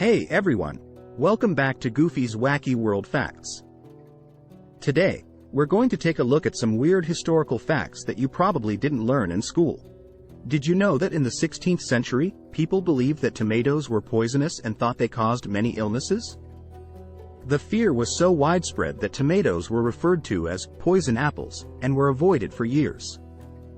Hey everyone! Welcome back to Goofy's Wacky World Facts. Today, we're going to take a look at some weird historical facts that you probably didn't learn in school. Did you know that in the 16th century, people believed that tomatoes were poisonous and thought they caused many illnesses? The fear was so widespread that tomatoes were referred to as poison apples and were avoided for years.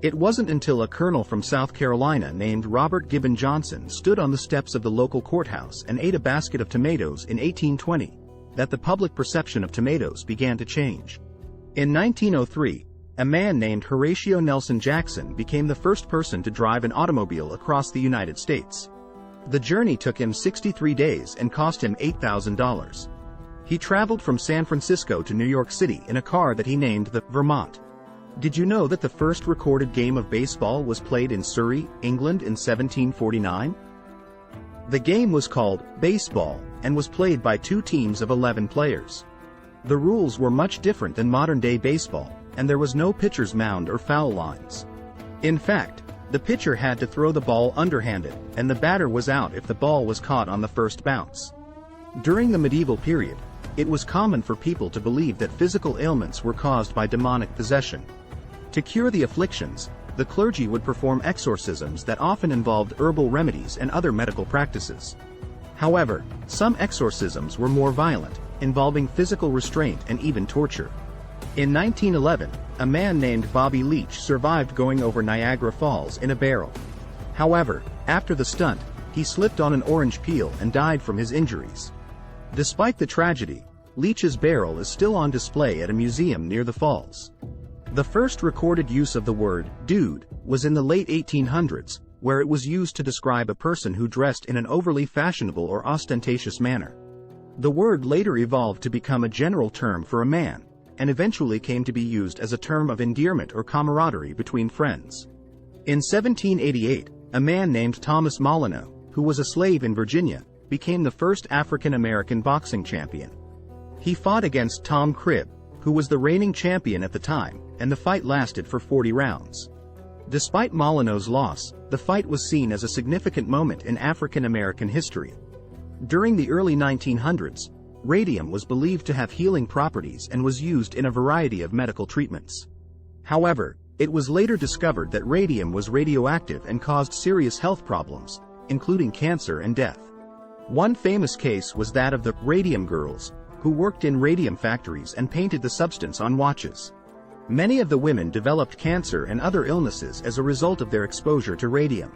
It wasn't until a colonel from South Carolina named Robert Gibbon Johnson stood on the steps of the local courthouse and ate a basket of tomatoes in 1820 that the public perception of tomatoes began to change. In 1903, a man named Horatio Nelson Jackson became the first person to drive an automobile across the United States. The journey took him 63 days and cost him $8,000. He traveled from San Francisco to New York City in a car that he named the Vermont. Did you know that the first recorded game of baseball was played in Surrey, England in 1749? The game was called baseball and was played by two teams of 11 players. The rules were much different than modern-day baseball, and there was no pitcher's mound or foul lines. In fact, the pitcher had to throw the ball underhanded, and the batter was out if the ball was caught on the first bounce. During the medieval period, it was common for people to believe that physical ailments were caused by demonic possession. To cure the afflictions, the clergy would perform exorcisms that often involved herbal remedies and other medical practices. However, some exorcisms were more violent, involving physical restraint and even torture. In 1911, a man named Bobby Leach survived going over Niagara Falls in a barrel. However, after the stunt, he slipped on an orange peel and died from his injuries. Despite the tragedy, Leach's barrel is still on display at a museum near the falls. The first recorded use of the word dude was in the late 1800s, where it was used to describe a person who dressed in an overly fashionable or ostentatious manner. The word later evolved to become a general term for a man, and eventually came to be used as a term of endearment or camaraderie between friends. In 1788, a man named Thomas Molyneux, who was a slave in Virginia, became the first African-American boxing champion. He fought against Tom Cribb, who was the reigning champion at the time, and the fight lasted for 40 rounds. Despite Molyneux's loss, the fight was seen as a significant moment in African-American history. During the early 1900s, radium was believed to have healing properties and was used in a variety of medical treatments. However, it was later discovered that radium was radioactive and caused serious health problems, including cancer and death. One famous case was that of the Radium Girls, who worked in radium factories and painted the substance on watches. Many of the women developed cancer and other illnesses as a result of their exposure to radium.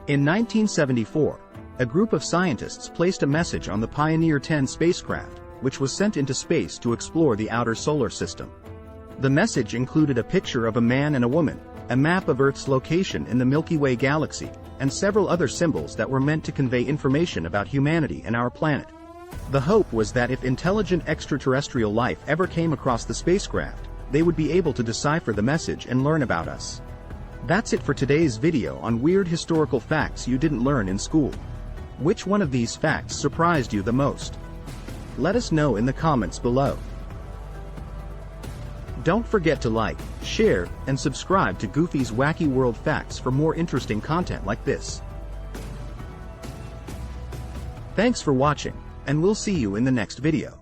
In 1974, a group of scientists placed a message on the Pioneer 10 spacecraft, which was sent into space to explore the outer solar system. The message included a picture of a man and a woman, a map of Earth's location in the Milky Way galaxy, and several other symbols that were meant to convey information about humanity and our planet. The hope was that if intelligent extraterrestrial life ever came across the spacecraft, they would be able to decipher the message and learn about us. That's it for today's video on weird historical facts you didn't learn in school. Which one of these facts surprised you the most? Let us know in the comments below. Don't forget to like, share, and subscribe to Goofy's Wacky World Facts for more interesting content like this. Thanks for watching, and we'll see you in the next video.